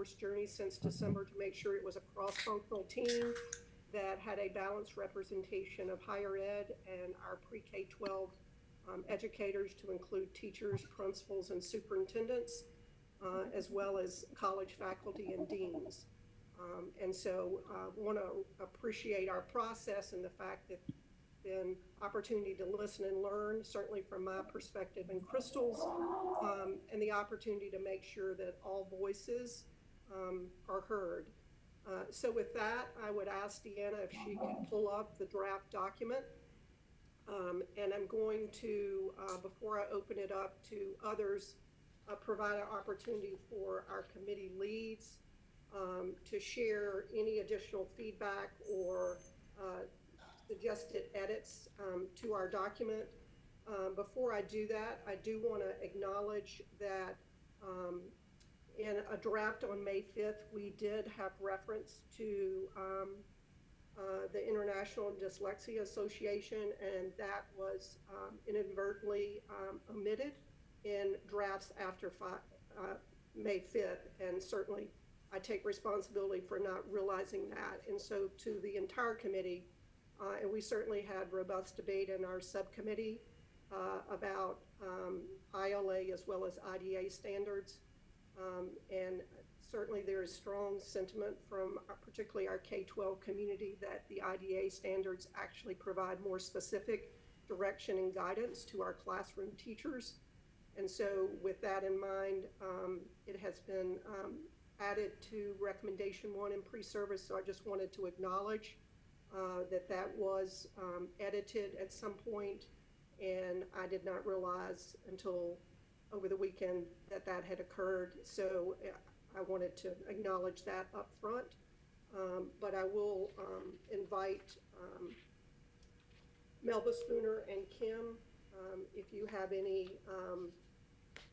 Force journey since December to make sure it was a cross-functional team that had a balanced representation of higher ed and our pre-K-12 educators, to include teachers, principals, and superintendents, as well as college faculty and deans. And so want to appreciate our process and the fact that been opportunity to listen and learn, certainly from my perspective and Crystal's, and the opportunity to make sure that all voices are heard. So with that, I would ask Deanna if she could pull up the draft document. And I'm going to, before I open it up to others, provide an opportunity for our committee leads to share any additional feedback or suggested edits to our document. Before I do that, I do want to acknowledge that in a draft on May 5th, we did have reference to the International Dyslexia Association, and that was inadvertently omitted in drafts after May 5th. And certainly I take responsibility for not realizing that. And so to the entire committee, and we certainly had robust debate in our subcommittee about ILA as well as IDA standards. And certainly there is strong sentiment from particularly our K-12 community that the IDA standards actually provide more specific direction and guidance to our classroom teachers. And so with that in mind, it has been added to recommendation 1 in pre-service. So I just wanted to acknowledge that was edited at some point, and I did not realize until over the weekend that had occurred. So I wanted to acknowledge that up front, but I will invite Melba Spooner and Kim, if you have any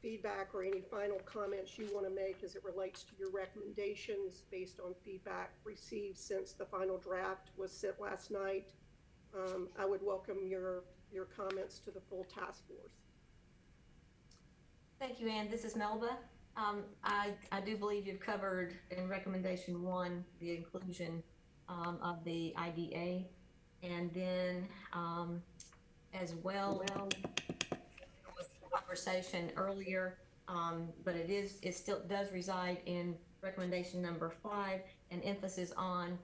feedback or any final comments you want to make as it relates to your recommendations based on feedback received since the final draft was sent last night. I would welcome your comments to the full task force. Thank you, Ann. This is Melba. I do believe you've covered in recommendation 1 the inclusion of the IDA, and then as well conversation earlier, but it still does reside in recommendation number 5, an emphasis on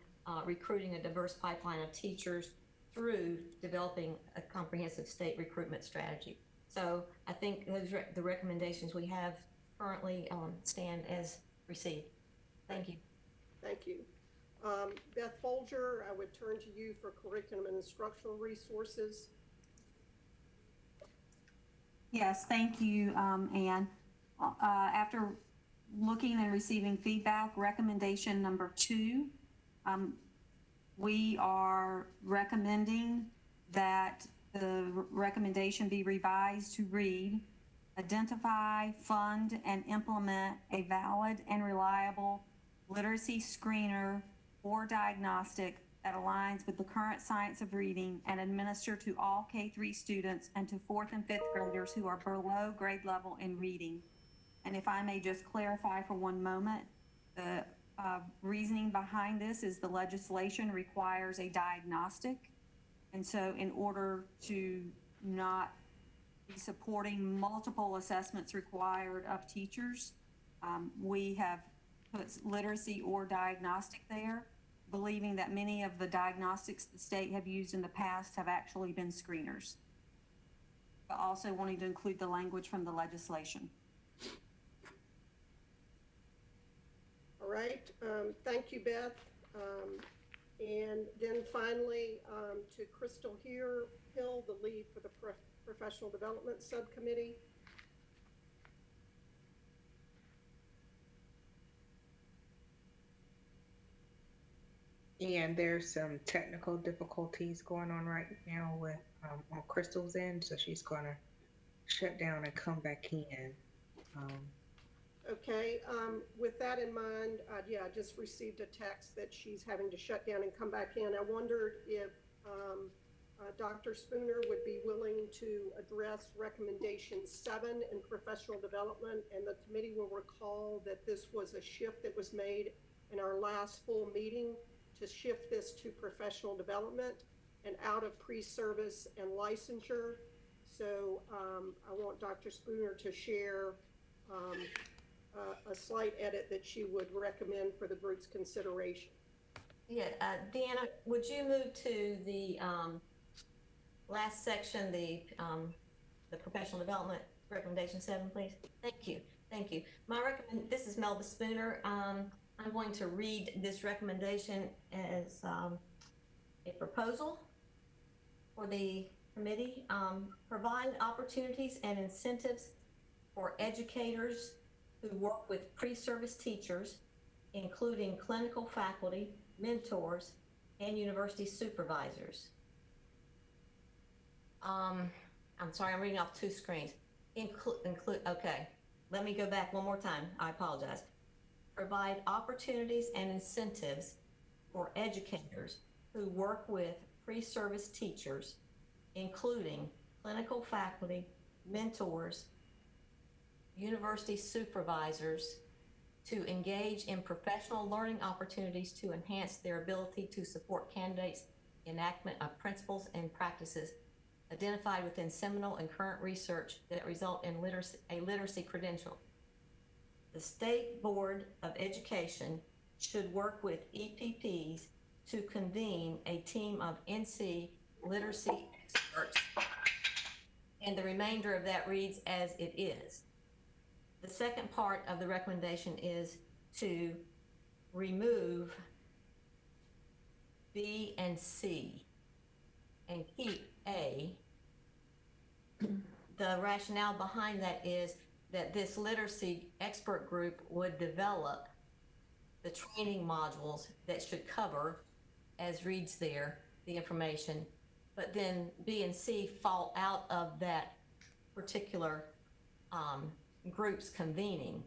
recruiting a diverse pipeline of teachers through developing a comprehensive state recruitment strategy. So I think those the recommendations we have currently stand as received. Thank you. Thank you. Beth Folger, I would turn to you for curriculum and instructional resources. Yes, thank you, Ann. After looking and receiving feedback, recommendation number 2, we are recommending that the recommendation be revised to read, identify, fund, and implement a valid and reliable literacy screener or diagnostic that aligns with the current science of reading and administer to all K-3 students and to 4th and 5th graders who are below grade level in reading. And if I may just clarify for one moment, the reasoning behind this is the legislation requires a diagnostic. And so in order to not be supporting multiple assessments required of teachers, we have put literacy or diagnostic there, believing that many of the diagnostics the state have used in the past have actually been screeners, but also wanting to include the language from the legislation. All right, thank you, Beth. And then finally, to Crystal Hill, the lead for the Professional Development Subcommittee. And there's some technical difficulties going on right now with on Crystal's end, so she's going to shut down and come back in. Okay, with that in mind, yeah, I just received a text that she's having to shut down and come back in. I wondered if Dr. Spooner would be willing to address recommendation 7 in professional development, and the committee will recall that this was a shift that was made in our last full meeting to shift this to professional development and out of pre-service and licensure. So I want Dr. Spooner to share a slight edit that she would recommend for the group's consideration. Yeah, Deanna, would you move to the last section, the professional development recommendation 7, please? Thank you. Thank you. This is Melba Spooner. I'm going to read this recommendation as a proposal for the committee. Provide opportunities and incentives for educators who work with pre-service teachers, including clinical faculty, mentors, and university supervisors. I'm sorry, I'm reading off 2 screens. Okay, let me go back one more time. I apologize. Provide opportunities and incentives for educators who work with pre-service teachers, including clinical faculty, mentors, university supervisors, to engage in professional learning opportunities to enhance their ability to support candidates' enactment of principles and practices identified within seminal and current research that result in a literacy credential. The State Board of Education should work with EPPs to convene a team of NC literacy experts. And the remainder of that reads as it is. The second part of the recommendation is to remove B and C and keep A. The rationale behind that is that this literacy expert group would develop the training modules that should cover, as reads there, the information, but then B and C fall out of that particular group's convening.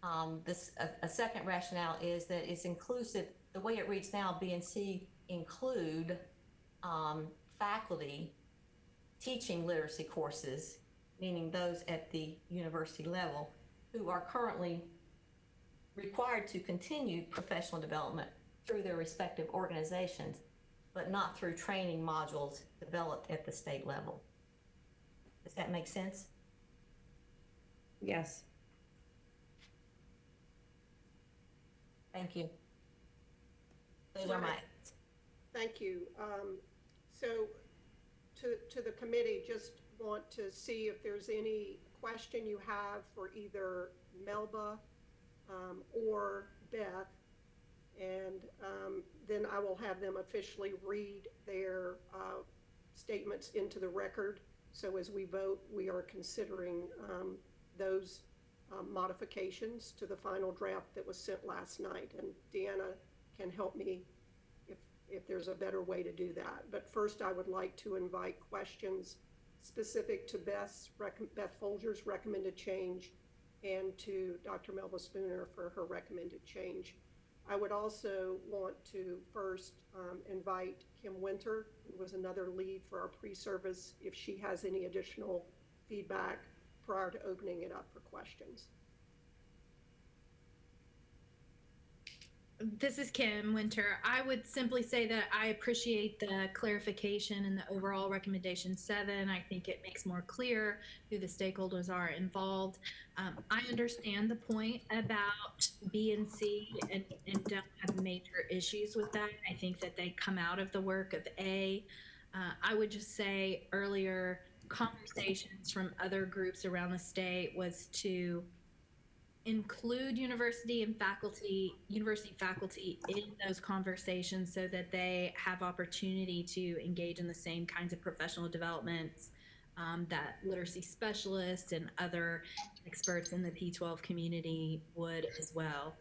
A second rationale is that it's inclusive. The way it reads now, B and C include faculty teaching literacy courses, meaning those at the university level, who are currently required to continue professional development through their respective organizations, but not through training modules developed at the state level. Does that make sense? Yes. Thank you. Those are my. Thank you. So to the committee, just want to see if there's any question you have for either Melba or Beth, and then I will have them officially read their statements into the record. So as we vote, we are considering those modifications to the final draft that was sent last night. And Deanna can help me if there's a better way to do that. But first, I would like to invite questions specific to Beth Folger's recommended change and to Dr. Melba Spooner for her recommended change. I would also want to first invite Kim Winter, who was another lead for our pre-service, if she has any additional feedback prior to opening it up for questions. This is Kim Winter. I would simply say that I appreciate the clarification in the overall recommendation 7. I think it makes more clear who the stakeholders are involved. I understand the point about B and C and don't have major issues with that. I think that they come out of the work of A. I would just say earlier, conversations from other groups around the state was to include university faculty in those conversations so that they have opportunity to engage in the same kinds of professional developments that literacy specialists and other experts in the P12 community would as well.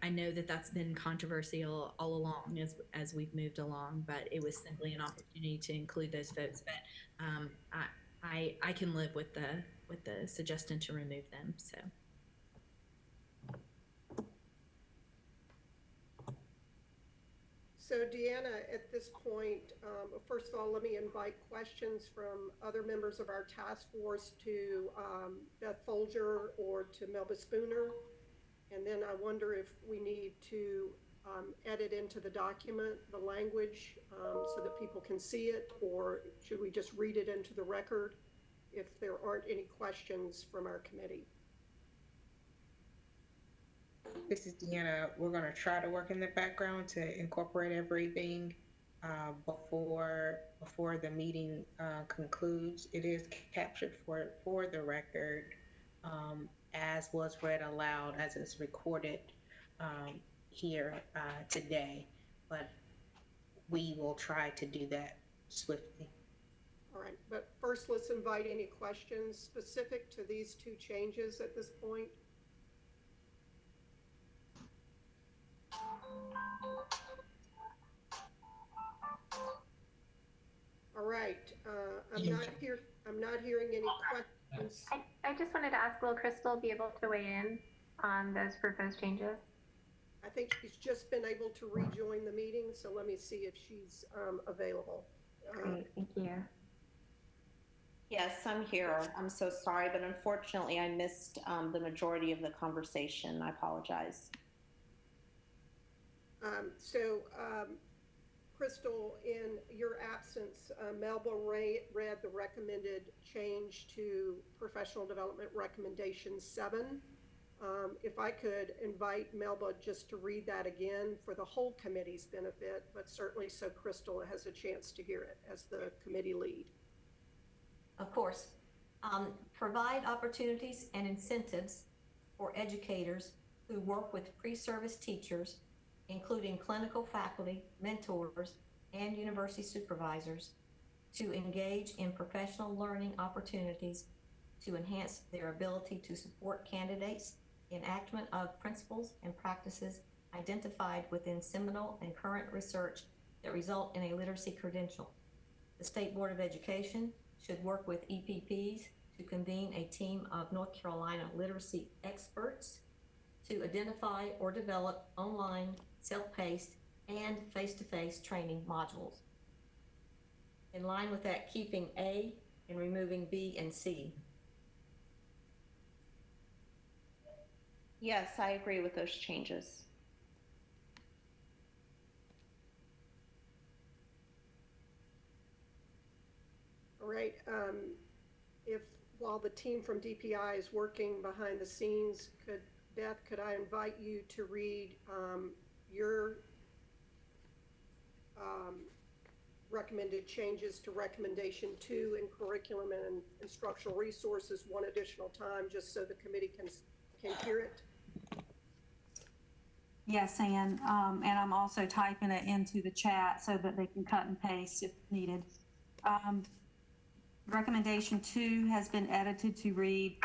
I know that that's been controversial all along as we've moved along, but it was simply an opportunity to include those folks. But I can live with the suggestion to remove them. So Deanna, at this point, first of all, let me invite questions from other members of our task force to Beth Folger or to Melba Spooner. And then I wonder if we need to edit into the document the language so that people can see it, or should we just read it into the record if there aren't any questions from our committee? This is Deanna. We're going to try to work in the background to incorporate everything before the meeting concludes. It is captured for the record as was read aloud, as it's recorded here today, but we will try to do that swiftly. All right, but first let's invite any questions specific to these two changes at this point. All right, I'm not hearing any questions. I just wanted to ask, will Crystal be able to weigh in on those proposed changes? I think she's just been able to rejoin the meeting, so let me see if she's available. Great, thank you. Yes, I'm here. I'm so sorry, but unfortunately I missed the majority of the conversation. I apologize. Crystal, in your absence, Melba read the recommended change to professional development recommendation 7. If I could invite Melba just to read that again for the whole committee's benefit, but certainly so Crystal has a chance to hear it as the committee lead. Of course. Provide opportunities and incentives for educators who work with pre-service teachers, including clinical faculty, mentors, and university supervisors, to engage in professional learning opportunities to enhance their ability to support candidates' enactment of principles and practices identified within seminal and current research that result in a literacy credential. The State Board of Education should work with EPPs to convene a team of North Carolina literacy experts to identify or develop online, self-paced, and face-to-face training modules. In line with that, keeping A and removing B and C. Yes, I agree with those changes. All right, while the team from DPI is working behind the scenes, Beth, could I invite you to read your recommended changes to recommendation 2 in curriculum and instructional resources one additional time, just so the committee can hear it? Yes, Ann, and I'm also typing it into the chat so that they can cut and paste if needed. Recommendation 2 has been edited to read,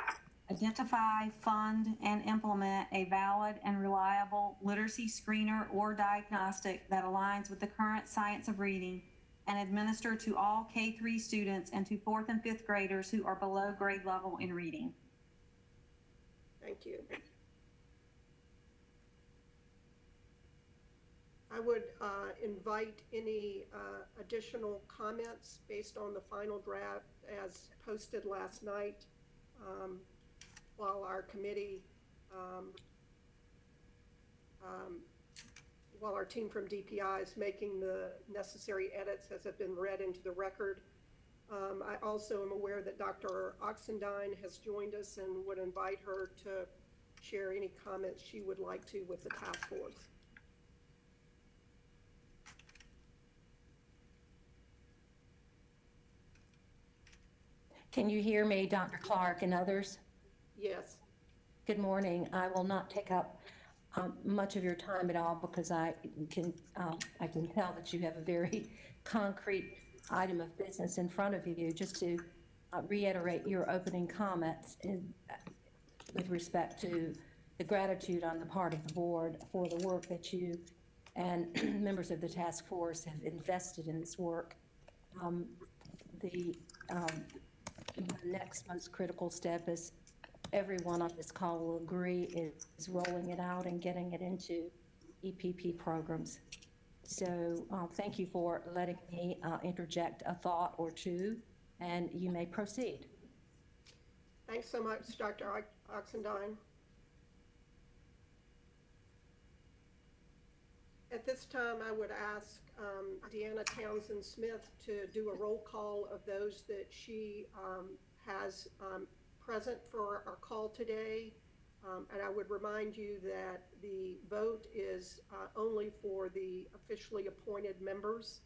identify, fund, and implement a valid and reliable literacy screener or diagnostic that aligns with the current science of reading and administer to all K-3 students and to 4th and 5th graders who are below grade level in reading. Thank you. I would invite any additional comments based on the final draft as posted last night while our committee, while our team from DPI is making the necessary edits as have been read into the record. I also am aware that Dr. Oxendine has joined us and would invite her to share any comments she would like to with the task force. Can you hear me, Dr. Clark and others? Yes. Good morning. I will not take up much of your time at all because I can tell that you have a very concrete item of business in front of you. Just to reiterate your opening comments with respect to the gratitude on the part of the board for the work that you and members of the task force have invested in this work. The next most critical step, is everyone on this call will agree, is rolling it out and getting it into EPP programs. So thank you for letting me interject a thought or two, and you may proceed. Thanks so much, Dr. Oxendine. At this time, I would ask Deanna Townsend Smith to do a roll call of those that she has present for our call today. And I would remind you that the vote is only for the officially appointed members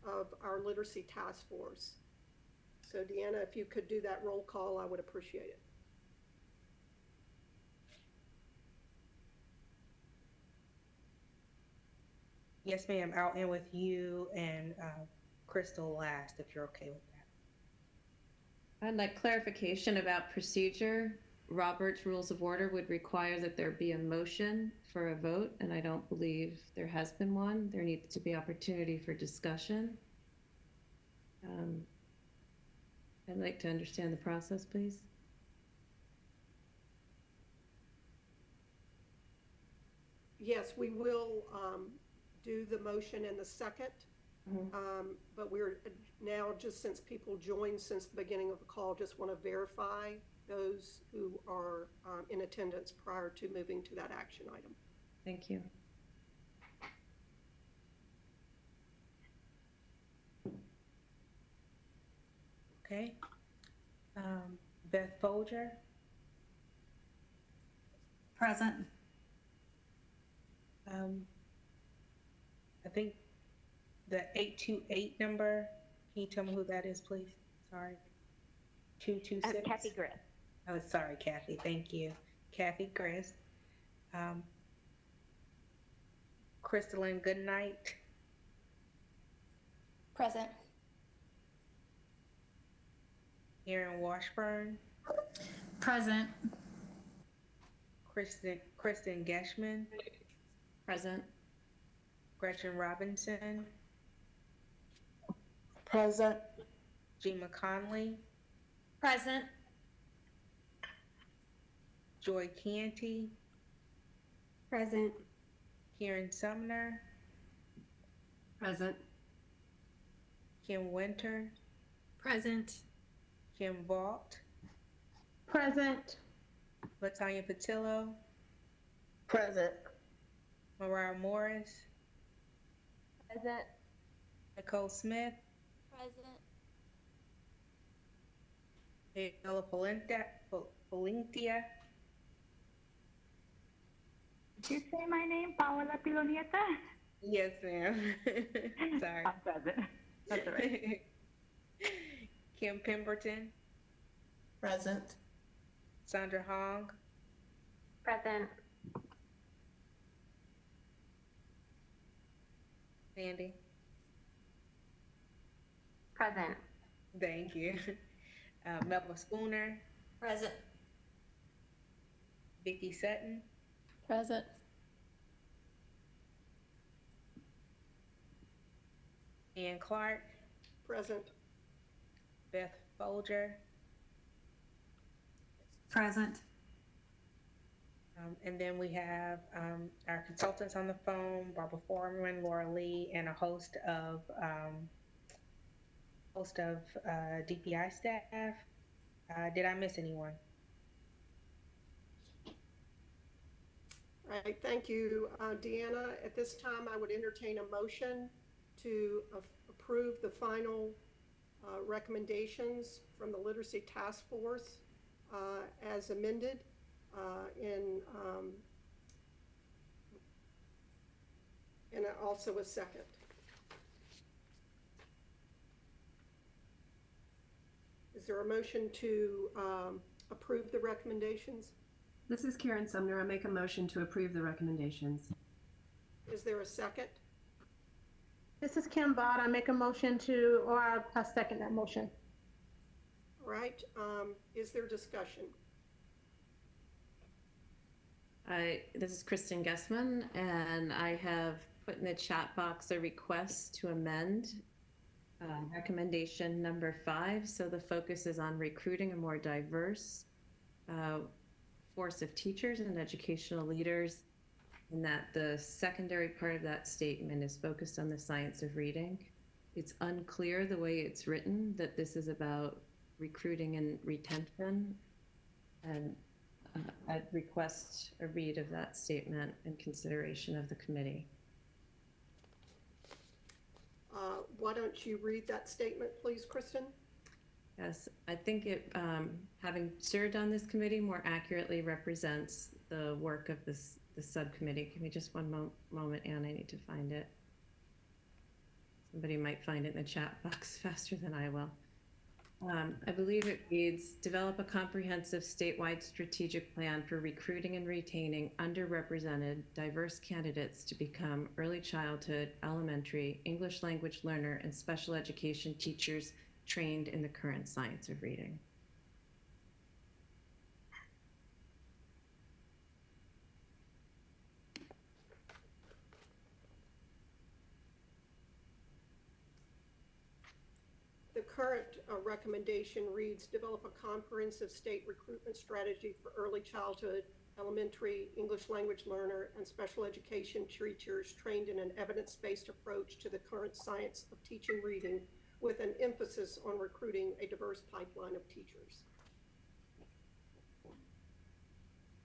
of our literacy task force. So Deanna, if you could do that roll call, I would appreciate it. Yes, ma'am. I'll end with you and Crystal last, if you're okay with that. I'd like clarification about procedure. Robert's Rules of Order would require that there be a motion for a vote, and I don't believe there has been one. There needs to be opportunity for discussion. I'd like to understand the process, please. Yes, we will do the motion in the second. But we're now, just since people joined since the beginning of the call, just want to verify those who are in attendance prior to moving to that action item. Thank you. Okay. Beth Folger. Present. I think the 828 number, can you tell me who that is, please? Sorry. 226? Kathy Griff. Oh, sorry, Kathy. Thank you. Kathy Griff. Crystalline Goodnight. Present. Erin Washburn. Present. Kristen Geschman. Present. Gretchen Robinson. Present. Gina Conley. Present. Joy Canty. Present. Karen Sumner. Present. Kim Winter. Present. Kim Vaught. Present. Latanya Patillo. Present. Mariah Morris. Present. Nicole Smith. Present. Ella Palintia. Did you say my name, Paola Pilonieta? Yes, ma'am. Sorry. I'm present. That's all right. Kim Pemberton. Present. Sandra Hong. Present. Sandy. Present. Thank you. Melba Spooner. Present. Vicki Sutton. Present. Ann Clark. Present. Beth Folger. Present. And then we have our consultants on the phone, Barbara Foreman, Laura Lee, and a host of DPI staff. Did I miss anyone? All right, thank you, Deanna. At this time, I would entertain a motion to approve the final recommendations from the Literacy Task Force as amended and also a second. Is there a motion to approve the recommendations? This is Karen Sumner. I make a motion to approve the recommendations. Is there a second? This is Kim Bott. I make a motion to, or I second that motion. All right, is there discussion? This is Kristen Guessman, and I have put in the chat box a request to amend recommendation number 5. So the focus is on recruiting a more diverse force of teachers and educational leaders in that the secondary part of that statement is focused on the science of reading. It's unclear the way it's written that this is about recruiting and retention, and I'd request a read of that statement in consideration of the committee. Why don't you read that statement, please, Kristen? Yes, I think it, having served on this committee, more accurately represents the work of the subcommittee. Give me just one moment, Anne, I need to find it. Somebody might find it in the chat box faster than I will. I believe it reads, develop a comprehensive statewide strategic plan for recruiting and retaining underrepresented, diverse candidates to become early childhood, elementary, English language learner, and special education teachers trained in the current science of reading. The current recommendation reads, develop a comprehensive state recruitment strategy for early childhood, elementary, English language learner, and special education teachers trained in an evidence-based approach to the current science of teaching reading, with an emphasis on recruiting a diverse pipeline of teachers.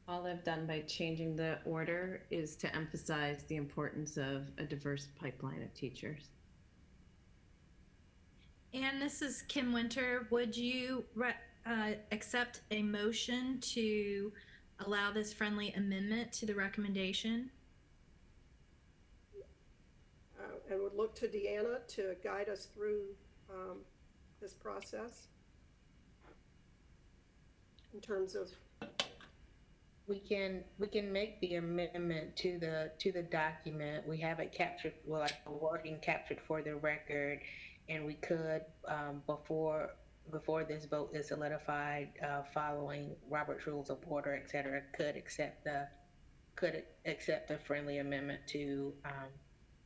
All I've done by changing the order is to emphasize the importance of a diverse pipeline of teachers. And this is Kim Winter. Would you accept a motion to allow this friendly amendment to the recommendation? And would look to Deanna to guide us through this process in terms of. We can make the amendment to the document. We have it captured, well, like the wording captured for the record, and we could before this vote is solidified, following Robert's Rules of Order, et cetera, could accept the friendly amendment to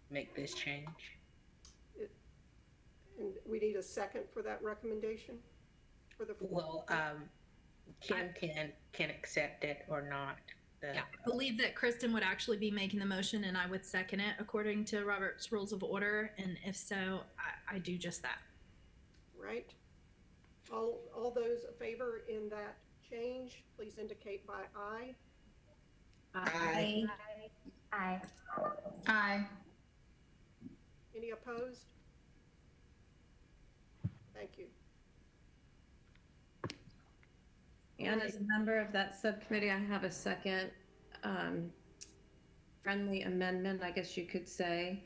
make this change. And we need a second for that recommendation for the. Well, Kim can accept it or not. Yeah, I believe that Kristen would actually be making the motion, and I would second it according to Robert's Rules of Order. And if so, I do just that. Right. All those in favor in that change, please indicate by aye. Aye. Aye. Aye. Any opposed? Thank you. And as a member of that subcommittee, I have a second friendly amendment, I guess you could say.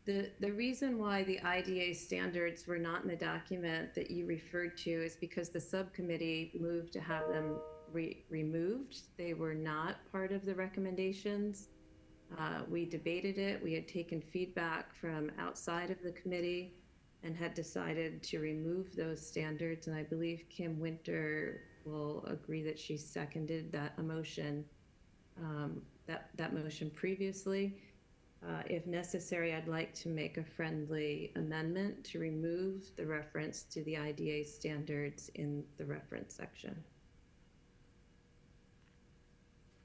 The reason why the IDA standards were not in the document that you referred to is because the subcommittee moved to have them removed. They were not part of the recommendations. We debated it. We had taken feedback from outside of the committee and had decided to remove those standards. And I believe Kim Winter will agree that she seconded that motion, that motion previously. If necessary, I'd like to make a friendly amendment to remove the reference to the IDA standards in the reference section.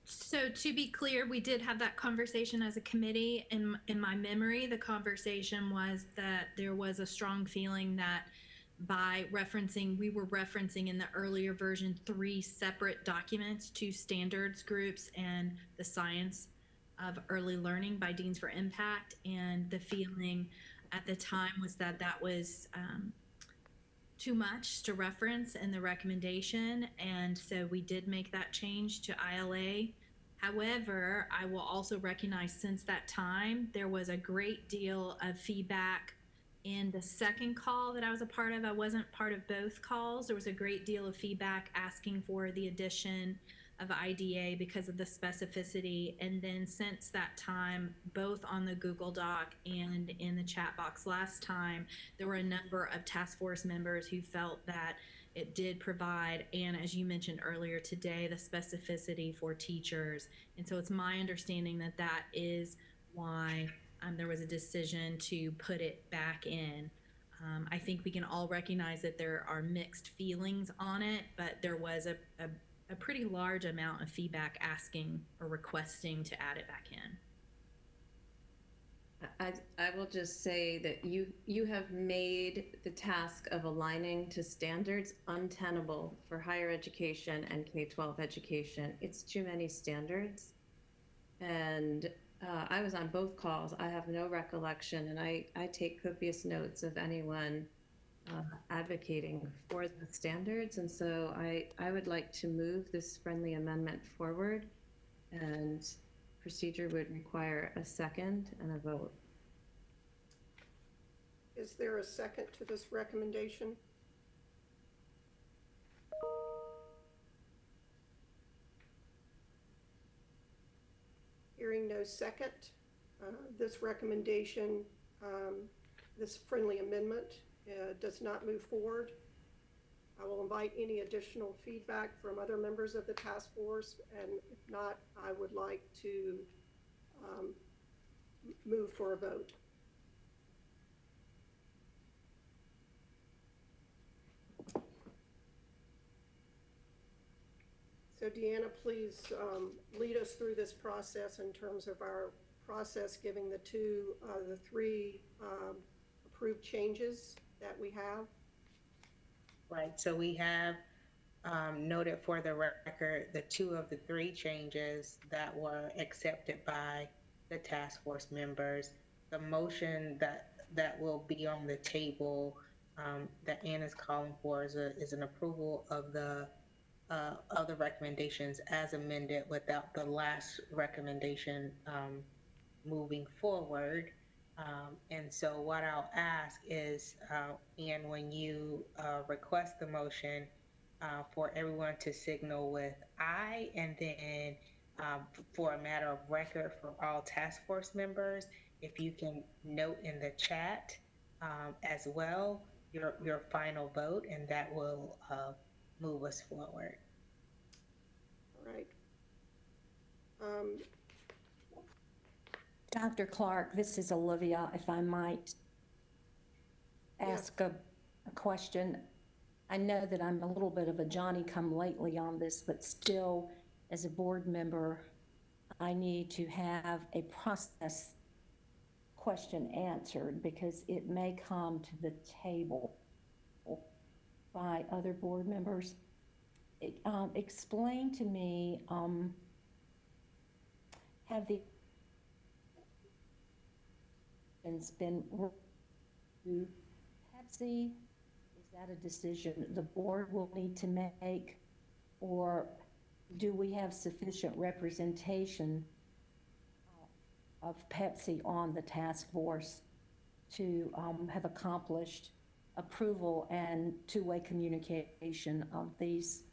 So to be clear, we did have that conversation as a committee. In my memory, the conversation was that there was a strong feeling that by referencing, we were referencing in the earlier version 3 separate documents, 2 standards groups and the science of early learning by Deans for Impact. And the feeling at the time was that that was too much to reference in the recommendation. And so we did make that change to ILA. However, I will also recognize since that time, there was a great deal of feedback in the second call that I was a part of. I wasn't part of both calls. There was a great deal of feedback asking for the addition of IDA because of the specificity. And then since that time, both on the Google Doc and in the chat box last time, there were a number of task force members who felt that it did provide, and as you mentioned earlier today, the specificity for teachers. And so it's my understanding that that is why there was a decision to put it back in. I think we can all recognize that there are mixed feelings on it, but there was a a pretty large amount of feedback asking or requesting to add it back in. I will just say that you have made the task of aligning to standards untenable for higher education and K-12 education. It's too many standards. And I was on both calls. I have no recollection, and I take copious notes of anyone advocating for the standards. And so I would like to move this friendly amendment forward, and procedure would require a second and a vote. Is there a second to this recommendation? Hearing no second, this recommendation, this friendly amendment does not move forward. I will invite any additional feedback from other members of the task force, and if not, I would like to move for a vote. So Deanna, please lead us through this process in terms of our process, giving the three approved changes that we have. Right, so we have noted for the record the 2 of the 3 changes that were accepted by the task force members. The motion that will be on the table that Anna's calling for is an approval of the recommendations as amended without the last recommendation moving forward. And so what I'll ask is, Anne, when you request the motion, for everyone to signal with aye, and then for a matter of record for all task force members, if you can note in the chat as well your final vote, and that will move us forward. All right. Dr. Clark, this is Olivia, if I might ask a question. I know that I'm a little bit of a Johnny-come-lately on this, but still, as a board member, I need to have a process question answered, because it may come to the table by other board members. Explain to me, have the been to Pepsi? Is that a decision the board will need to make, or do we have sufficient representation of Pepsi on the task force to have accomplished approval and two-way communication of these,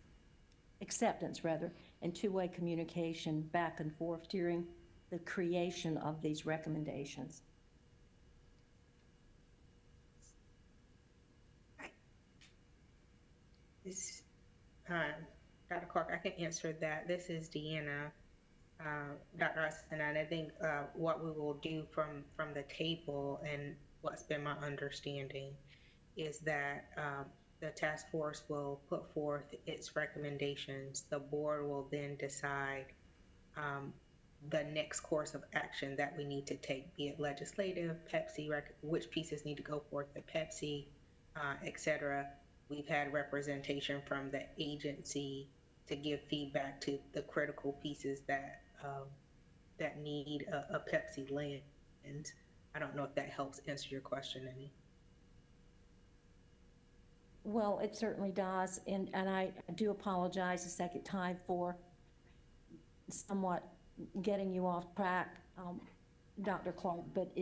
acceptance rather, and two-way communication back and forth during the creation of these recommendations? This, Dr. Clark, I can answer that. This is Deanna. Dr. Austin, and I think what we will do from the table, and what's been my understanding, is that the task force will put forth its recommendations. The board will then decide the next course of action that we need to take, be it legislative, Pepsi, which pieces need to go forth to Pepsi, etc. We've had representation from the agency to give feedback to the critical pieces that need a Pepsi lens. I don't know if that helps answer your question any. Well, it certainly does, and I do apologize a second time for somewhat getting you off track, Dr. Clark, but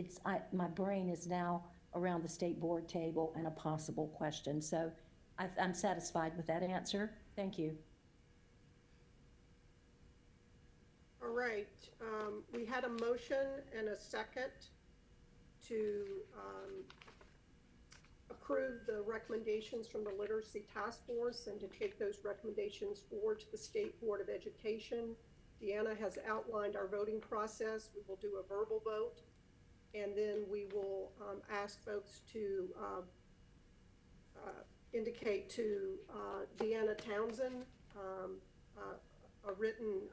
my brain is now around the state board table and a possible question, so I'm satisfied with that answer. Thank you. All right, we had a motion and a second to approve the recommendations from the Literacy Task Force and to take those recommendations forward to the State Board of Education. Deanna has outlined our voting process. We will do a verbal vote, and then we will ask folks to indicate to Deanna Townsend a written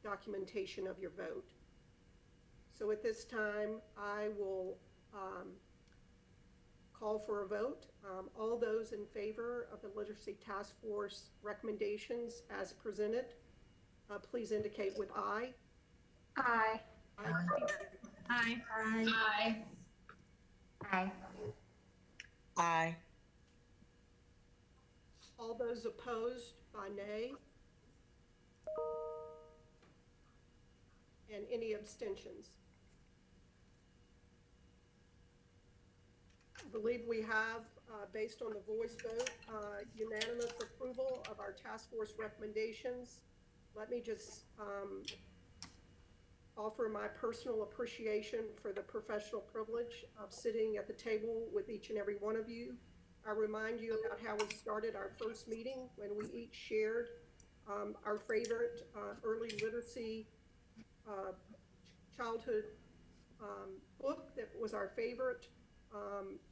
documentation of your vote. So at this time, I will call for a vote. All those in favor of the Literacy Task Force recommendations as presented, please indicate with aye. Aye. Aye. Aye. Aye. Aye. Aye. All those opposed by nay. And any abstentions? I believe we have, based on the voice vote, unanimous approval of our task force recommendations. Let me just offer my personal appreciation for the professional privilege of sitting at the table with each and every one of you. I remind you about how we started our first meeting when we each shared our favorite early literacy childhood book that was our favorite.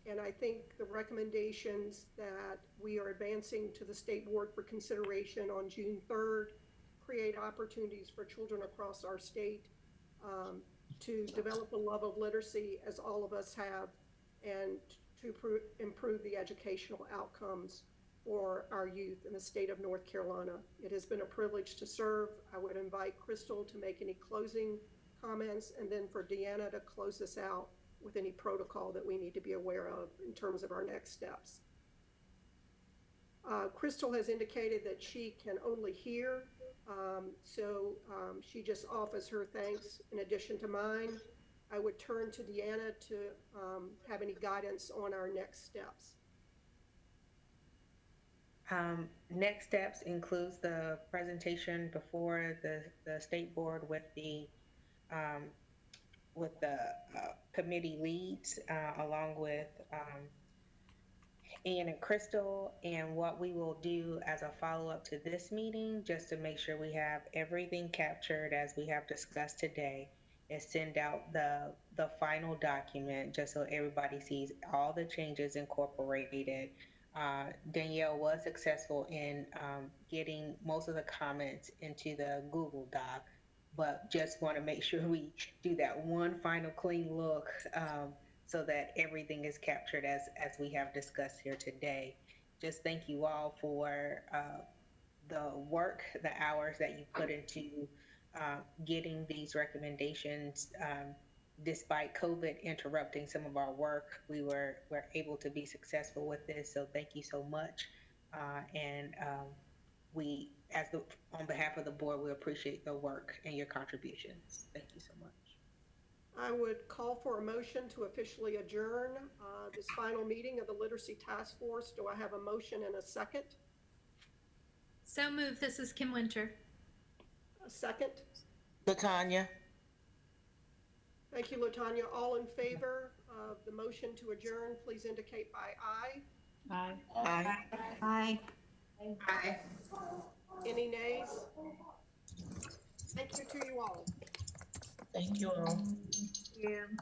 And I think the recommendations that we are advancing to the State Board for consideration on June 3rd create opportunities for children across our state to develop a love of literacy, as all of us have, and to improve the educational outcomes for our youth in the state of North Carolina. It has been a privilege to serve. I would invite Crystal to make any closing comments, and then for Deanna to close this out with any protocol that we need to be aware of in terms of our next steps. Crystal has indicated that she can only hear, so she just offers her thanks in addition to mine. I would turn to Deanna to have any guidance on our next steps. Next steps includes the presentation before the State Board with the committee leads, along with Ian and Crystal, and what we will do as a follow-up to this meeting, just to make sure we have everything captured as we have discussed today, is send out the final document just so everybody sees all the changes incorporated. Danielle was successful in getting most of the comments into the Google Doc, but just want to make sure we do that one final clean look so that everything is captured as we have discussed here today. Just thank you all for the work, the hours that you put into getting these recommendations. Despite COVID interrupting some of our work, we were able to be successful with this. So thank you so much. We, on behalf of the board, we appreciate the work and your contributions. Thank you so much. I would call for a motion to officially adjourn this final meeting of the Literacy Task Force. Do I have a motion and a second? So moved. This is Kim Winter. A second? LaTanya. Thank you, LaTanya. All in favor of the motion to adjourn, please indicate by aye. Aye. Aye. Aye. Aye. Any nays? Thank you to you all. Thank you all. Thank you.